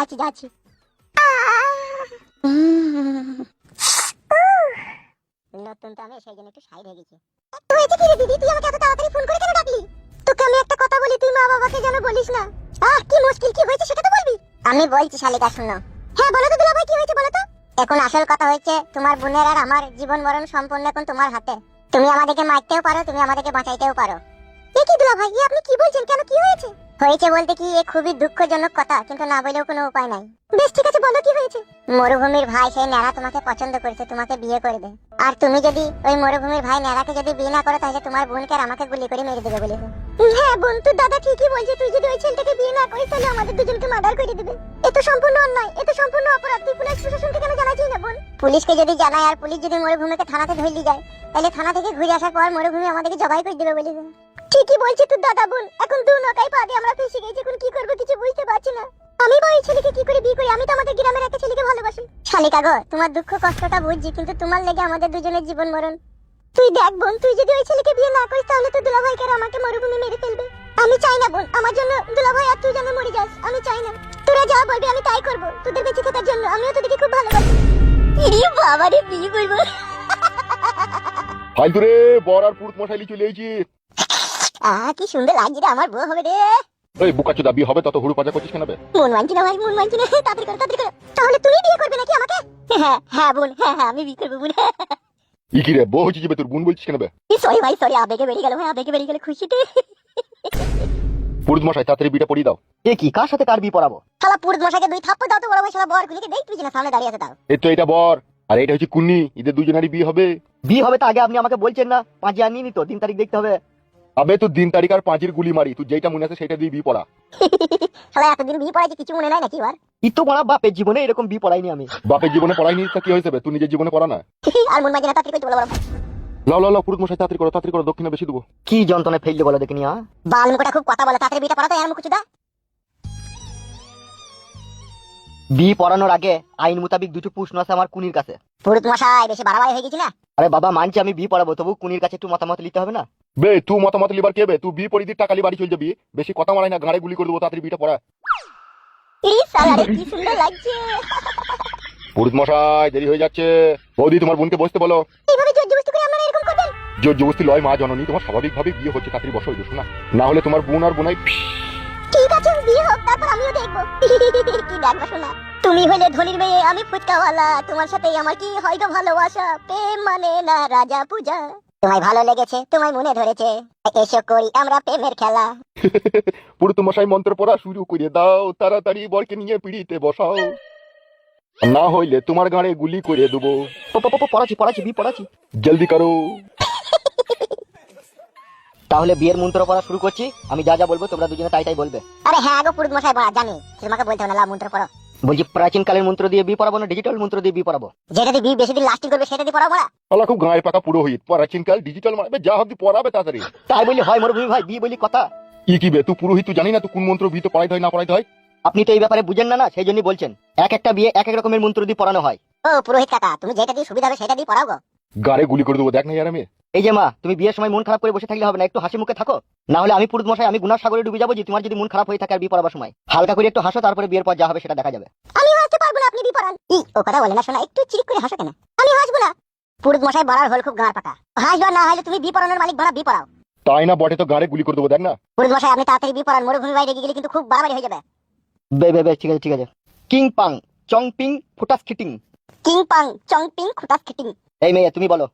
আচ্ছা যাচ্ছি। নতুন তো আমি সেই জন্য একটু সাইড হয়ে গেছি। হয়েছে কি রে দিদি, তুই আমাকে এত তাড়াতাড়ি ফোন করে কেন ডাকলি? তোকে আমি একটা কথা বলি, তুই মা বাবাকে যেন বলিস না। কি মুশকিল, কি হয়েছে সেটা তো বলবি। আমি বলছি শালিকা, শুনো। হ্যাঁ বলো তো দুলাভাই, কি হয়েছে বলো তো। এখন আসল কথা হচ্ছে তোমার বোনের আর আমার জীবন মরণ সম্পূর্ণ এখন তোমার হাতে। তুমি আমাদেরকে মারতেও পারো, তুমি আমাদেরকে বাঁচাইতেও পারো। এ কি দুলাভাই, আপনি কি বলছেন? কেন, কি হয়েছে? হয়েছে বলতে কি, এ খুবই দুঃখজনক কথা, কিন্তু না বলেও কোনো উপায় নাই। বেশ ঠিক আছে, বলো কি হয়েছে। মরুভূমির ভাই সেই ন্যাড়া তোমাকে পছন্দ করেছে, তোমাকে বিয়ে করবে। আর তুমি যদি ওই মরুভূমির ভাই ন্যাড়াকে যদি বিয়ে না করো, তাহলে তোমার বোনকে আর আমাকে গুলি করে মেরে দেবে বলেছে। হ্যাঁ বোন, তোর দাদা ঠিকই বলছে, তুই যদি ওই ছেলেটাকে বিয়ে না করিস তাহলে আমাদের দুজনকে মার্ডার করে দেবে। এ তো সম্পূর্ণ অন্যায়, এ তো সম্পূর্ণ অপরাধ। তুই পুলিশ প্রশাসনকে কেন জানাচ্ছিস না বোন? পুলিশকে যদি জানাই আর পুলিশ যদি মরুভূমিকে থানাতে ধরে যায়, তাহলে থানা থেকে ঘুরে আসার পর মরুভূমি আমাদেরকে জবাই করে দেবে বলেছে। ঠিকই বলছে তোর দাদা বোন, এখন দু নৌকায় পা দিয়ে আমরা ফেসে গেছি, এখন কি করবো কিছু বুঝতে পারছি না। আমি বা ওই ছেলেকে কি করে বিয়ে করি? আমি তো আমাদের গ্রামের একটা ছেলেকে ভালোবাসি। শালিকা গো, তোমার দুঃখ কষ্টটা বুঝছি, কিন্তু তোমার লেগে আমাদের দুজনের জীবন মরণ। তুই দেখ বোন, তুই যদি ওই ছেলেকে বিয়ে না করিস তাহলে তো দুলাভাইকে আর আমাকে মরুভূমি মেরে ফেলবে। আমি চাই না বোন, আমার জন্য দুলাভাই আর তুই যেন মরে যাস, আমি চাই না। তোরা যা বলবি আমি তাই করব, তোদের বেঁচে থাকার জন্য। আমিও তোদেরকে খুব ভালোবাসি। ইরে বাবা রে, বিয়ে করব। ফালতু রে, বর আর পুরুত মশাইলি চলে এসেছি। কি সুন্দর লাগছে রে, আমার বউ হবে রে। ওই বুকাচোদা, বিয়ে হবে তত হুড়ু পাজা করছিস কেন বে? মন মানছি না ভাই, মন মানছি না। তাড়াতাড়ি করো, তাড়াতাড়ি করো। তাহলে তুমি বিয়ে করবে নাকি আমাকে? হ্যাঁ হ্যাঁ বোন, হ্যাঁ হ্যাঁ আমি বিয়ে করবো বোন। ই কি রে, বউ হচ্ছে যাবে তোর বোন বলছিস কেন বে? সরি ভাই, সরি, আবেগে বেরিয়ে গেল ভাই, আবেগে বেরিয়ে গেল খুশিতে। পুরুত মশাই তাড়াতাড়ি বিটা পড়িয়ে দাও। এ কি, কার সাথে কার বিয়ে পড়াবো? শালা পুরুত মশাইকে দুই থাপ্পড় দাও তো বড় ভাই, শালা বর গুলিকে দেখবি না সামনে দাঁড়িয়ে আছে তাও। এই তো এটা বর আর এটা হচ্ছে কুন্নি, এদের দুজনেরই বিয়ে হবে। বিয়ে হবে তো আগে আপনি আমাকে বলছেন না? 5 আনিয়ে নি তো, 3 তারিখ দেখতে হবে। আবে তুই দিন তারিখ আর 5-এর গুলি মারি, তুই যেটা মনে আছে সেটা দিয়ে বিয়ে পড়া। শালা এতদিন বিয়ে পড়াইছে, কিছু মনে নাই নাকি এবার? ই তো বড় বাপের জীবনে এরকম বিয়ে পড়াইনি আমি। বাপের জীবনে পড়াইনি তা কি হয়েছে বে? তুই নিজের জীবনে পড়া না। আর মন মাঝে না, তাড়াতাড়ি করতে বলো বড় ভাই। লাও লাও লাও, পুরুত মশাই তাড়াতাড়ি করো, তাড়াতাড়ি করো, দক্ষিণে বেশি দেবো। কি যন্ত্রণা ফেললে বলো দেখিনি। বাল মুখটা খুব কথা বলে, তাড়াতাড়ি বিয়েটা পড়া তো আর মুখ চুদা। বিয়ে পড়ানোর আগে আইন মোতাবেক দুটো প্রশ্ন আছে আমার কুনির কাছে। পুরুত মশাই বেশি বাড়াবাড়ি হয়ে গেছি না? আরে বাবা মানছি আমি বিয়ে পড়াবো, তবু কুনির কাছে একটু মতামত নিতে হবে না? বে তুই মতামত লিবার কে বে? তুই বিয়ে পড়ি দিয়ে টাকালি বাড়ি চলে যাবি, বেশি কথা মারাই না, ঘাড়ে গুলি করে দেবো, তাড়াতাড়ি বিয়েটা পড়া। এই শালা রে, কি সুন্দর লাগছে। পুরুত মশাই দেরি হয়ে যাচ্ছে, বৌদি তোমার বোনকে বসতে বলো। এইভাবে জোর জবরদস্তি করে আপনারা এরকম করবেন? জোর জবস্তি লয় মা জননী, তোমার স্বাভাবিকভাবে বিয়ে হচ্ছে, তাড়াতাড়ি বসো হইলো শোনা, না হলে তোমার বোন আর বোনাই। ঠিক আছে বিয়ে হোক, তারপর আমিও দেখবো। কি দেখবো শোনা? তুমি হলে ধনির মেয়ে, আমি ফুচকাওয়ালা, তোমার সাথে আমার কি হয়তো ভালোবাসা, প্রেম মানে না রাজা পূজা। তোমায় ভালো লেগেছে, তোমায় মনে ধরেছে, এসো করি আমরা প্রেমের খেলা। পুরুত মশাই মন্ত্র পড়া শুরু করে দাও, তাড়াতাড়ি বরকে নিয়ে পিড়িতে বসাও, না হইলে তোমার গাড়ে গুলি করে দেবো। পড়াচ্ছি বিয়ে পড়াচ্ছি। জলদি করো। তাহলে বিয়ের মন্ত্র পড়া শুরু করছি, আমি যা যা বলবো তোমরা দুজনে তাই তাই বলবে। আরে হ্যাঁ গো পুরুত মশাই, বলা জানি, তোমাকে বলতে হবে না, মন্ত্র পড়ো। বলছি প্রাচীন কালের মন্ত্র দিয়ে বিয়ে পড়াবো না ডিজিটাল মন্ত্র দিয়ে বিয়ে পড়াবো? যেটা দিয়ে বিয়ে বেশি দিন লাস্টিং করবে সেটা দিয়ে পড়াবো না। আলা খুব গায়ে পাকা পুরোহিত, প্রাচীনকাল ডিজিটাল মারবে, যা হবে পড়াবে তাড়াতাড়ি। তাই বলি হয় মরুভূমি ভাই, বিয়ে বলি কথা। ই কি বে, তুই পুরোহিত, তুই জানি না তুই কোন মন্ত্র বিয়ে পড়াইতে হয় না পড়াইতে হয়? আপনি তো এই ব্যাপারে বুঝেন না, সেই জন্যই বলছেন। এক একটা বিয়ে এক এক রকমের মন্ত্র দিয়ে পড়ানো হয়। ও পুরোহিত কাকা, তুমি যেটা দিয়ে সুবিধা হবে সেটা দিয়ে পড়াও গো। গাড়ে গুলি করে দেবো, দেখ না ইয়ার আমি। এই যে মা, তুমি বিয়ের সময় মন খারাপ করে বসে থাকলে হবে না, একটু হাসি মুখে থাকো। না হলে আমি পুরুত মশাই, আমি গুনার সাগরে ডুবে যাবো। যে তোমার যদি মন খারাপ হয়ে থাকে আর বিয়ে পড়াবার সময় হালকা করে একটু হাসো, তারপরে বিয়ের পর যা হবে সেটা দেখা যাবে। আমি হাসতে পারবো না, আপনি বিয়ে পড়ান। ও কথা বলে না শোনা, একটু চিরিক করে হাসো কেন? আমি হাসবো না। পুরুত মশাই বলার হল খুব গাঁড় পাকা, হাসবা না হলে তুমি বিয়ে পড়ানোর মালিক ভাড়া বিয়ে পড়াও। তাই না বটে, তো গাড়ে গুলি করে দেবো, দেখ না। পুরুত মশাই আপনি তাড়াতাড়ি বিয়ে পড়ান, মরুভূমি বাইরে গেলে কিন্তু খুব বাড়াবাড়ি হয়ে যাবে। বে ঠিক আছে ঠিক আছে। কিং পাং চং পিং ফুটাস খিটিং। কিং পাং চং পিং খুটাস খিটিং। এই মেয়ে তুমি বলো।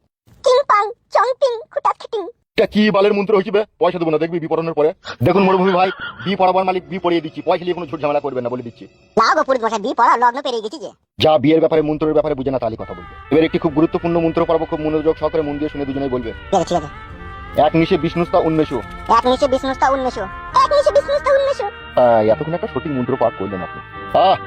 কিং পাং চং পিং খুটাস খিটিং। এটা কি বালের মন্ত্র হয়েছে বে? পয়সা দেবো না, দেখবি বিয়ে পড়ানোর পরে। দেখুন মরুভূমি ভাই, বিয়ে পড়াবার মালিক বিয়ে পড়িয়ে দিচ্ছি, পয়সা নিয়ে কোনো ঝুট ঝামেলা করবেন না বলে দিচ্ছি। না গো পুরুত মশাই, বিয়ে পড়া লগ্ন পেরিয়ে গেছি যে। যা বিয়ের ব্যাপারে মন্ত্রের ব্যাপারে বুঝে না তাহলে কথা বলবে। এবার একটি খুব গুরুত্বপূর্ণ মন্ত্র পড়াবো, খুব মনোযোগ সহকারে মন দিয়ে শুনে দুজনেই বলবে। ঠিক আছে ঠিক আছে। এক নিশে বিষ্ণুস্তা উন্মেষু। এক নিশে বিষ্ণুস্তা উন্মেষু। এক নিশে বিষ্ণুস্তা উন্মেষু। এতক্ষণ একটা সঠিক মন্ত্র পাঠ করলেন আপনি।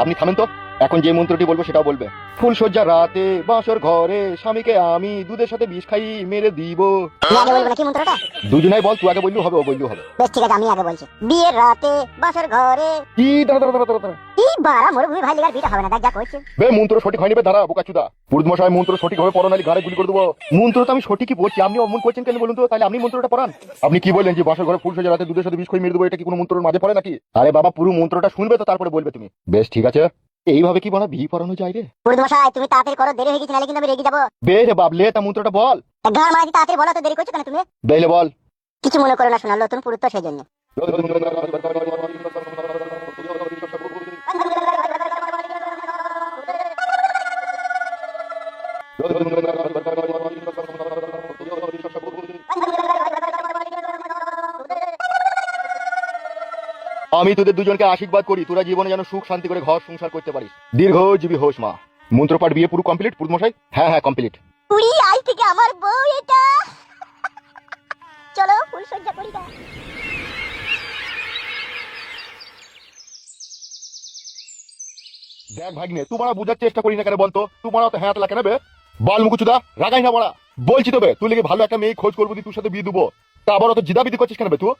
আপনি থামেন তো। এখন যে মন্ত্রটি বলবো সেটাও বলবে। ফুলসজ্জা রাতে বাসর ঘরে স্বামীকে আমি দুধের সাথে বিষ খাই মেরে দিব। তুই আগে বলবো নাকি মন্ত্রটা? দুজনাই বল, তুই আগে বললেও হবে, ও বললেও হবে। বেশ ঠিক আছে, আমি আগে বলছি। বিয়ের রাতে বাসর ঘরে। কি দাঁড়া দাঁড়া দাঁড়া দাঁড়া, কি বাড়া মরুভূমি ভাই লিগার বিটা হবে না, দেখ যা কইছে। বে মন্ত্র সঠিক হয়নি বে, দাঁড়া বোকাচুদা। পুরুত মশাই মন্ত্র সঠিক ভাবে পড়ান, ঘাড়ে গুলি করে দেবো। মন্ত্র তো আমি সঠিকই বলছি, আপনি অমন করছেন কেন বলুন তো? তাহলে আপনি মন্ত্রটা পড়ান। আপনি কি বললেন যে বাসর ঘরে ফুলসজ্জা রাতে দুধের সাথে বিষ খাই মেরে দেবো, এটা কি কোনো মন্ত্রের মাঝে পড়ে নাকি? আরে বাবা, পুরো মন্ত্রটা শুনবে তো তারপরে বলবে তুমি। বেশ ঠিক আছে, এইভাবে কি বলা ভি পড়ানো যায় রে? পুরুত মশাই তুমি তাড়াতাড়ি করো, দেরি হয়ে গেছে, নাহলে কিন্তু আমি রেগে যাবো। বে রে বাবলে, তা মন্ত্রটা বল। তা গান মারাতে তাড়াতাড়ি বলো তো, দেরি করছো কেন তুমি? বেলে বল। কিছু মনে করো না, শোনা নতুন পুরুত তো সেই জন্য। আমি তোদের দুজনকে আশীর্বাদ করি, তোরা জীবনে যেন সুখ শান্তি করে ঘর সংসার করতে পারিস, দীর্ঘজীবী হোস মা। মন্ত্রপাঠ বিয়ে পুরো কমপ্লিট পুরুত মশাই? হ্যাঁ হ্যাঁ কমপ্লিট। পুরি আজ থেকে আমার বউ এটা। চলো ফুল সজ্জা করি গা। দেখ ভাগ্নে, তোমারা বুঝার চেষ্টা করি না কেন বলতো? তোমারা তো হ্যাঁ লাগে না বে, বাল মুকুচুদা, রাগাই না বড়া। বলছি তো বে, তুই লেগে ভালো একটা মেয়ে খোঁজ করবো, তোর সাথে বিয়ে দেবো, তা আবার অত জিদা বিদি করছিস কেন বে তুই?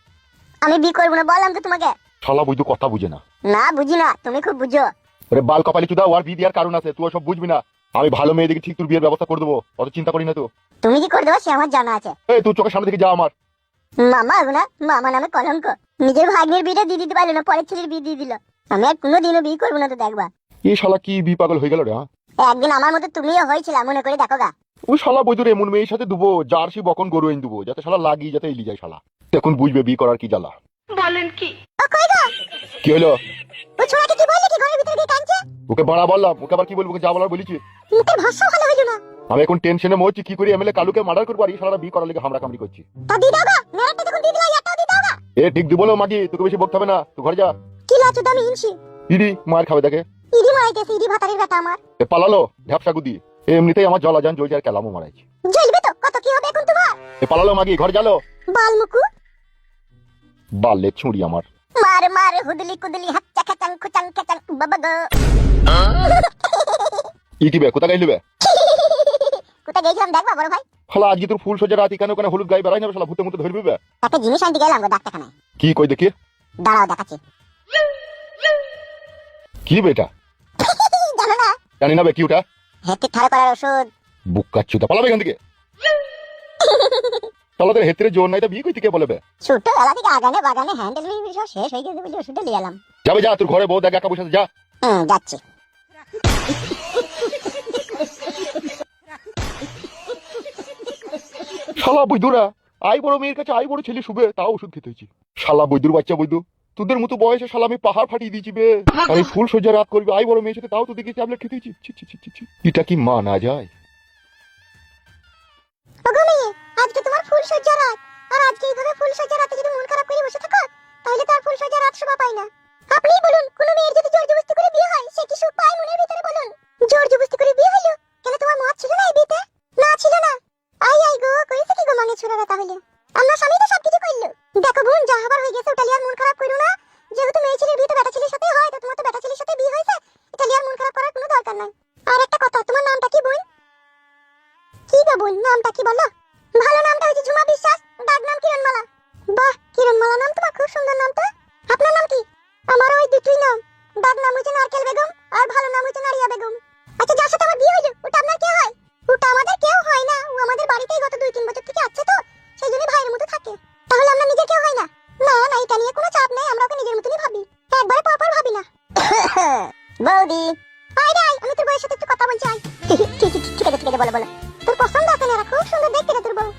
আমি বিয়ে করবো না, বললাম তো তোমাকে। শালা বৈধ কথা বুঝে না। না বুঝি না, তুমি খুব বুঝো। ওরে বাল কপালি চুদা, ওর বিয়ে দেওয়ার কারণ আছে, তুই সব বুঝবি না। আমি ভালো মেয়ে দেখে ঠিক তোর বিয়ের ব্যবস্থা করে দেবো, অত চিন্তা করি না তো। তুমি কি করে দেবো সে আমার জানা আছে। এই তুই চোখের সামনে থেকে যা আমার। মামা না, মামা নামে কলঙ্ক। নিজের ভাগ্নের বিয়েটা দিয়ে দিতে পারলো না, পরের ছেলের বিয়ে দিয়ে দিল। আমি আর কোনোদিনও বিয়ে করবো না, তো দেখবা। এই শালা কি বি পাগল হয়ে গেল রে? হ্যাঁ, একদিন আমার মতো তুমিও হয়েছিল, মনে করে দেখো গা। ওই শালা বৈধুর এমন মেয়ের সাথে দেবো জার্সি বকন গরু এনে দেবো, যাতে শালা লাগি, যাতে এলি যায় শালা। তখন বুঝবে বিয়ে করার কি জ্বালা। বলেন কি? ও কই গো? কি হলো? ও ছোড়াকে কি বললে কি ঘরের ভিতরে গিয়ে কাঁদছে? ওকে বাড়া বললাম, ওকে আবার কি বলবো? ওকে যা বলার বলেছি। মুখে ভাষা ভালো হইলো না। আমি এখন টেনশনে মরছি, কি করি এমএলএ কালুকে মার্ডার করবো আর এই শালারা বিয়ে করার লেগে হামরা কামড়ি করছি। তা দি দাও গা, মেরাটা যখন দিয়ে দিলা একটাও দি দাও গা। এ ঠিক দিব না মাগি, তোকে বেশি বকতে হবে না, তুই ঘরে যা। কি লাচু দামি ইনছি। ইডি মার খাবে দেখে। ইডি মারাইতেছে, ইডি ভাতারের বেটা আমার। এ পালালো ঢ্যাপসা গুদি, এমনিতেই আমার জলা যান জ্বলছে আর কেলামও মারাইছে। জ্বলবে তো, কত কি হবে এখন তোমার? এ পালালো মাগি, ঘরে যালো। বালমুকু বালে ছুঁড়ি আমার। মার মার হুদলি কুদলি হাচ্চা খাচাং খুচাং খাচাং বাবা গো। ইটি বে কোথা গাইলিবে? কোথায় গেছিলাম দেখবা বড় ভাই? শালা আজকে তোর ফুল সজ্জা রাত কেন কেন হলুদ গায়ে বেড়াই না শালা, ভূতের মতো ধরবি বে। একটা জিনিস আনতে গেলাম গো ডাক্তারখানায়। কি কই দেখি? দাঁড়াও দেখাচ্ছি। কি বে এটা? জানো না? জানি না বে, কি ওটা? হেতে ঠাড়া করার ওষুধ। বুকাচ্ছুদা, পালাবে এখান থেকে। শালাদের হেতের জোর নাই, তা বিয়ে কইতে কে বলে বে? ছোট এলা থেকে আগানে বাগানে হ্যান্ডেল সব শেষ হয়ে গেছে বলে ওষুধটা নিয়ে এলাম। যাবে যা, তোর ঘরে বউ দেখ একা বসে আছে, যা। যাচ্ছি। শালা বৈদুরা, আই বড় মেয়ের কাছে আই বড় ছেলে শুবে, তাও ওষুধ খেতে হয়েছে। শালা বৈদুর বাচ্চা বৈদু, তোদের মতো বয়সে শালা আমি পাহাড় ফাটিয়ে দিয়েছি বে। আর এই ফুল সজ্জা রাত করবি আই বড় মেয়ের সাথে, তাও তো দেখি ট্যাবলেট খেতে হয়েছি। ছি ছি ছি ছি ছি, এটা কি মানা যায়? ওগো মেয়ে, আজকে তোমার ফুল সজ্জা রাত। আর আজকে এইভাবে ফুল সজ্জা রাতে যদি মন খারাপ করে বসে থাকো, তাহলে তো আর ফুল সজ্জা রাত শোভা পায় না। আপনিই বলুন, কোন মেয়ের যদি জোর জবরদস্তি করে বিয়ে হয়, সে কি সুখ পায় মনের ভিতরে বলুন? জোর জবরদস্তি করে বিয়ে হলো, কেন তোমার মত ছিল না এই বিয়েতে? না ছিল না। আই আই গো, কইছে কি গো মানে ছোড়ারা তাহলে? আমার স্বামী তো সবকিছু কইলো। দেখো বোন, যা হবার হয়ে গেছে, ওটা লিয়ার মন খারাপ করো না। যেহেতু মেয়ে ছেলের বিয়ে তো বেটা ছেলের সাথে হয়, তো তোমার তো বেটা ছেলের সাথে বিয়ে হয়েছে, এটা লিয়ার মন খারাপ করার কোনো দরকার নাই। আর একটা কথা, তোমার নামটা কি বোন? কি গো বোন, নামটা কি বলো? ভালো নামটা হচ্ছে ঝুমা বিশ্বাস, ডাক নাম কিরণমালা। বাহ, কিরণমালা নাম তোমার খুব সুন্দর নামটা। আপনার নাম কি? আমার ওই দুটোই নাম, ডাক নাম হচ্ছে নারকেল বেগম, আর ভালো নাম হচ্ছে নারিয়া বেগম। আচ্ছা, যার সাথে আমার বিয়ে হইলো, ওটা আপনার কে হয়? ওটা আমাদের কেউ হয় না, ও আমাদের বাড়িতেই গত 2-3 বছর থেকে আছে, তো সেই জন্য ভাইয়ের মতো থাকে। তাহলে আমরা নিজের কেউ হয় না? না না, এটা নিয়ে কোনো চাপ নেই, আমরা ওকে নিজের মতনই ভাবি, একবারে পরপর ভাবি না। বৌদি আয় রে, আমি তোর বউয়ের সাথে একটু কথা বলছি, আয়। ঠিক আছে বলো বলো। তোর পছন্দ আছে না? খুব সুন্দর দেখতে রে তোর বউ।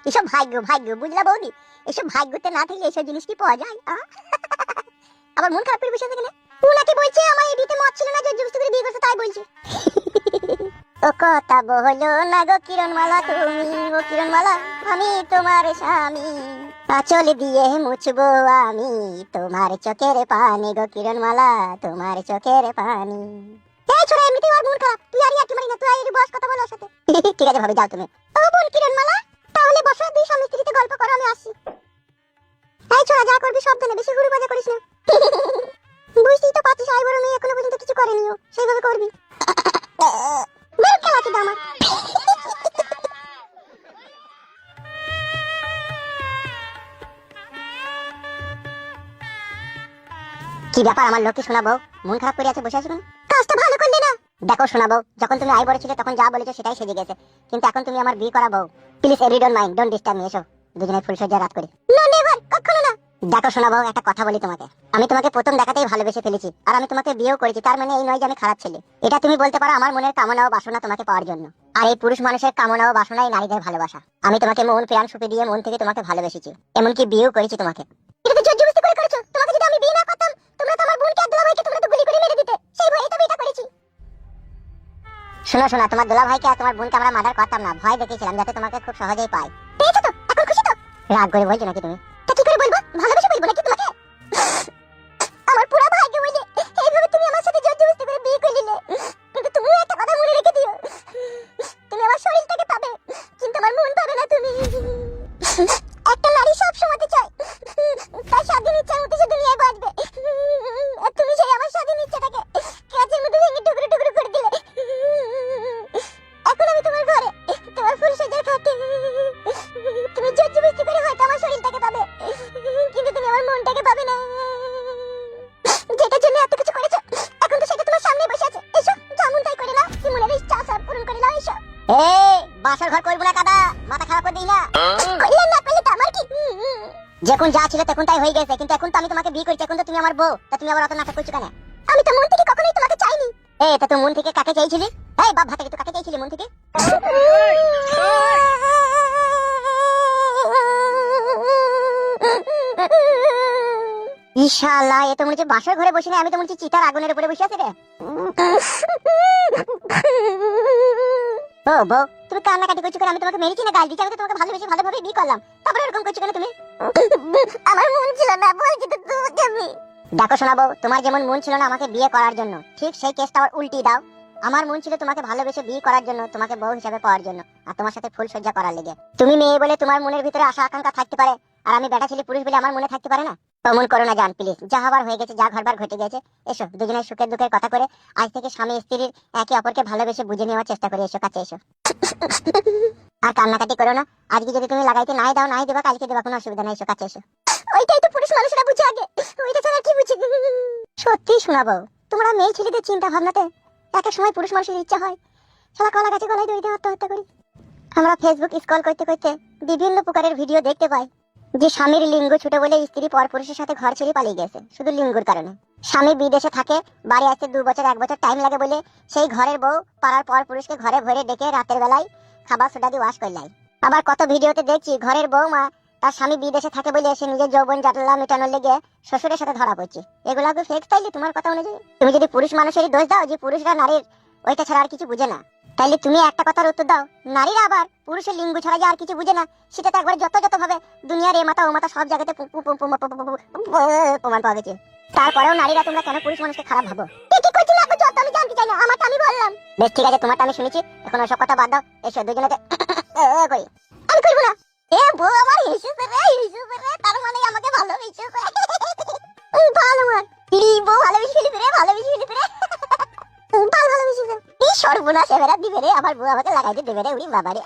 এসব ভাগ্য ভাগ্য বুঝলা বৌদি, এসব ভাগ্যতে না থাকলে এসব জিনিস কি পাওয়া যায়? আবার মন খারাপ করে বসে থাকে না। উনাকে বলছে আমার এই বিয়েতে মত ছিল না, জোর জবরদস্তি করে বিয়ে করছে, তাই বলছে। ও কথা বলো না গো কিরণমালা, তুমি ও কিরণমালা, আমি তোমার স্বামী, আঁচল দিয়ে মুছবো আমি তোমার চোখের পানি গো কিরণমালা, তোমার চোখের পানি। এই ছোড়া, এমনিতেই ওর মন খারাপ, তুই আর কি মারি না, তুই আর বস কথা বলো ওর সাথে। ঠিক আছে ভাবি, যাও তুমি। ও বোন কিরণমালা, তাহলে বসো, দুই স্বামী স্ত্রীতে গল্প করো, আমি আসি। এই ছোড়া, যা করবি সাবধানে, বেশি হুড়ু বাজা করিস না। বুঝতেই তো পারছিস, আই বড় কি ব্যাপার আমার লোককে শোনাবো? মন খারাপ করে আছে, বসে আছো কেন? কাজটা ভালো করলে না। দেখো শোনাবো, যখন তুমি আই বড় ছিলে তখন যা বলেছো সেটাই সেজে গেছে, কিন্তু এখন তুমি আমার বিয়ে করাবো। Please every don't mind, don't disturb me, এসো দুজনে ফুলসজ্জা রাত করি। নো নেভার, কখনো না। দেখো শোনাবো, একটা কথা বলি তোমাকে, আমি তোমাকে প্রথম দেখাতেই ভালোবেসে ফেলেছি, আর আমি তোমাকে বিয়েও করেছি, তার মানে এই নয় যে আমি খারাপ ছেলে। এটা তুমি বলতে পারো আমার মনের কামনা ও বাসনা তোমাকে পাওয়ার জন্য। আর এই পুরুষ মানুষের কামনা ও বাসনাই নারীদের ভালোবাসা। আমি তোমাকে মন প্রাণ সুপে দিয়ে মন থেকে তোমাকে ভালোবেসেছি, এমনকি বিয়েও করেছি তোমাকে। এটা তো জোরজবরদস্তি করে করেছো। তোমাকে যদি আমি বিয়ে না করতাম, তোমরা তো আমার বোনকে আর দুলাভাইকে তোমরা তো গুলি করে মেরে দিতে, সেই ভয়ে তো আমি এটা করেছি। শোনো শোনা, তোমার দুলাভাইকে আর তোমার বোনকে আমরা মার্ডার করতাম না, ভয় দেখিয়েছিলাম যাতে তোমাকে খুব সহজেই পাই। পেয়েছো তো? এখন খুশি তো? রাগ করে বলছো নাকি তুমি? তা কি করে বলবো? ভালোবেসে বলবো নাকি তোমাকে? আমার পুরো ভাগ্য বলে এইভাবে তুমি আমার সাথে জোরজবরদস্তি করে বিয়ে করে নিলে। কিন্তু তুমিও একটা কথা মনে রেখে দিও, তুমি আমার শরীরটাকে পাবে কিন্তু আমার মন পাবে না তুমি। একটা নারী সব সময়তে চায় তার স্বাধীন ইচ্ছার মতো সে দুনিয়ায় বাঁচবে, আর তুমি সেই আমার স্বাধীন ইচ্ছাটাকে কাঁচের মতো ভেঙে টুকরো টুকরো করে দিলে। এখন আমি তোমার ঘরে তোমার ফুল সজ্জার খাটে, তুমি জোরজবরদস্তি করে হয়তো আমার শরীরটাকে পাবে কিন্তু তুমি আমার মনটাকে পাবে না। যেটার জন্য এত কিছু করেছো, এখন তো সেটা তোমার সামনে বসে আছে। এসো যেমন তাই করে নাও, কি মনের ইচ্ছা সব পূরণ করে নাও। এসো। এই বাসার ঘর করবো না কাদা, মাথা খারাপ করে দিই না। করলে না করলে তো আমার কি? যখন যা ছিল তখন তাই হয়ে গেছে, কিন্তু এখন তো আমি তোমাকে বিয়ে করেছি, এখন তো তুমি আমার বউ, তা তুমি আবার অত নাটক করছো কেন? আমি তো মন থেকে কখনোই তোমাকে চাইনি। এই তা তুই মন থেকে কাকে চাইছিলি? এই বাপ ভাতে, তুই কাকে চাইছিলি মন থেকে? ইনশাআল্লাহ, এ তো মনে হচ্ছে বাসার ঘরে বসে নেই, আমি তো মনে হচ্ছে চিতার আগুনের উপরে বসে আছি রে। ও বউ, তুমি কান্নাকাটি করছো কেন? আমি তোমাকে মেরেছি না গাল দিচ্ছি? আমি তো তোমাকে ভালোবেসে ভালোভাবে বিয়ে করলাম, তারপরে এরকম করছো কেন তুমি? আমার মন ছিল না, বলছি তো তোমাকে আমি। দেখো শোনাবো, তোমার যেমন মন ছিল না আমাকে বিয়ে করার জন্য, ঠিক সেই কেসটা আবার উল্টি দাও। আমার মন ছিল তোমাকে ভালোবেসে বিয়ে করার জন্য, তোমাকে বউ হিসেবে পাওয়ার জন্য, আর তোমার সাথে ফুল সজ্জা করার লেগে। তুমি মেয়ে বলে তোমার মনের ভিতরে আশা আকাঙ্ক্ষা থাকতে পারে, আর আমি বেটা ছেলে পুরুষ বলে আমার মনে থাকতে পারে না। অমন করো না জান, প্লিজ। যা হবার হয়ে গেছে, যা ঘরবার ঘটে গেছে। এসো দুজনের সুখের দুঃখের কথা করে আজ থেকে স্বামী স্ত্রীর একে অপরকে ভালোবেসে বুঝে নেওয়ার চেষ্টা করি। এসো কাছে এসো। আর কান্নাকাটি করো না, আজকে যদি তুমি লাগাইতে নাই দাও নাই দেবা, কালকে দেবা, কোনো অসুবিধা নাই। এসো কাছে এসো। ওইটাই তো পুরুষ মানুষরা বুঝে আগে, ওইটা ছাড়া কি বুঝে? সত্যি শোনাবো, তোমরা মেয়ে ছেলেদের চিন্তা ভাবনাতে এক এক সময় পুরুষ মানুষের ইচ্ছা হয় শালা কলা গাছে গলায় দড়ি দিয়ে আত্মহত্যা করি। আমরা ফেসবুক স্ক্রল করতে করতে বিভিন্ন প্রকারের ভিডিও দেখতে পাই যে স্বামীর লিঙ্গ ছোট বলে স্ত্রী পর পুরুষের সাথে ঘর ছেড়ে পালিয়ে গেছে শুধু লিঙ্গর কারণে। স্বামী বিদেশে থাকে, বাড়ি আসতে 2 বছর 1 বছর টাইম লাগে বলে সেই ঘরের বউ পাড়ার পর পুরুষকে ঘরে ভরে ডেকে রাতের বেলায় খাবার সোডা দিয়ে ওয়াশ করলাই। আবার কত ভিডিওতে দেখছি ঘরের বউমা তার স্বামী বিদেশে থাকে বলে সে নিজের যৌবন জাটলা মেটানোর লেগে শ্বশুরের সাথে ধরা পড়ছে। এগুলা কি ফেক স্টাইল তোমার কথা অনুযায়ী? তুমি যদি পুরুষ মানুষেরই দোষ দাও যে পুরুষরা নারীর ওইটা ছাড়া আর কিছু বুঝে না, তাইলে তুমি একটা কথার উত্তর দাও, নারীরা আবার পুরুষের লিঙ্গ ছাড়া যে আর কিছু বুঝে না, সেটা তো একবার যত যত ভাবে দুনিয়ার এ মাথা ও মাথা সব জায়গাতে প্রমাণ পাওয়া গেছে। তারপরেও নারীরা তোমরা কেন পুরুষ মানুষকে খারাপ ভাবো? কি করছি না করছি আমি জানতে চাই না, আমারটা আমি বললাম। বেশ ঠিক আছে, তোমারটা আমি শুনেছি, এখন ওসব কথা বাদ দাও। এসো দুজনেতে করি। আমি করবো না। এ বউ আমার হিসুবে রে, হিসুবে রে, তার মানে আমাকে ভালোবেসে। ভালো মার এই বউ ভালোবেসে ফেলি রে, ভালোবেসে ফেলি রে, ভালোবেসে ফেলি। এই সর্বনাশ এবারে দিবে রে, আমার বউ আমাকে লাগাইতে দেবে রে। উড়ি বাবা রে,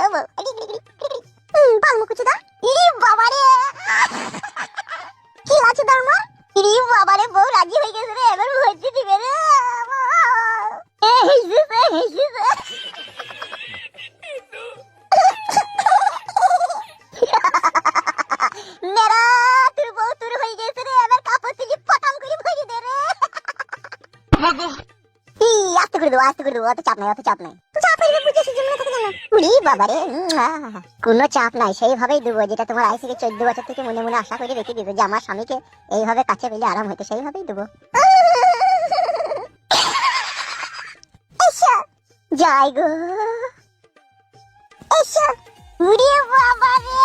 ও বউ পাল মুকুচি দা। ইরি বাবা রে, কি আছে তার মা? ইরি বাবা রে, বউ রাজি হয়ে গেছে রে, এবার ভর্তি দিবে রে। এ হিসুবে হিসুবে মেরা তোর বউ তোর হয়ে গেছে রে, এবার কাপড় তুলি পটাম করে ভরি দে রে। আস্তে করে দেবো, আস্তে করে দেবো, অত চাপ নাই, অত চাপ নাই। চাপের বুঝেছি যে মনে থাকে জানো। উড়ি বাবা রে, কোনো চাপ নাই, সেইভাবেই দেবো যেটা তোমার আই থেকে 14 বছর থেকে মনে মনে আশা করে রেখে দিবে যে আমার স্বামীকে এইভাবে কাছে পেলে আরাম হইতো, সেইভাবেই দেবো। এসো যাই গো, এসো। উড়ি বাবা রে,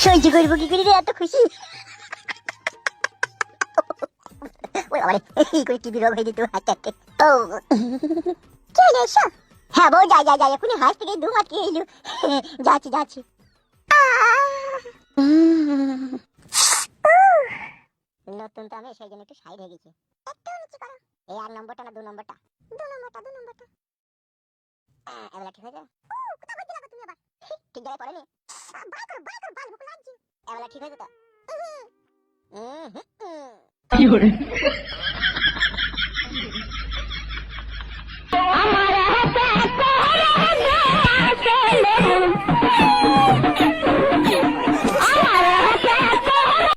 সহ্য করবো কি করে রে এত খুশি? টিভি রোগ হয়ে যেত। চলে এসো। হ্যাঁ বউ, যাই যাই যাই, এখনই হাঁস থেকে 2 মাটকে এলু। যাচ্ছি যাচ্ছি। নতুন তো আমি সেই জন্য একটু সাইড হয়ে গেছি। একটু নিচে করো। এই 8 নম্বরটা না 2 নম্বরটা? 2 নম্বরটা, 2 নম্বরটা। এবার ঠিক হয়ে যায়। কোথায় বলতে লাগো তুমি আবার? ঠিক জায়গায় পড়েনি। বাই করো বাল ভুক লাগছে। এবেলা ঠিক হয়েছে তো? কি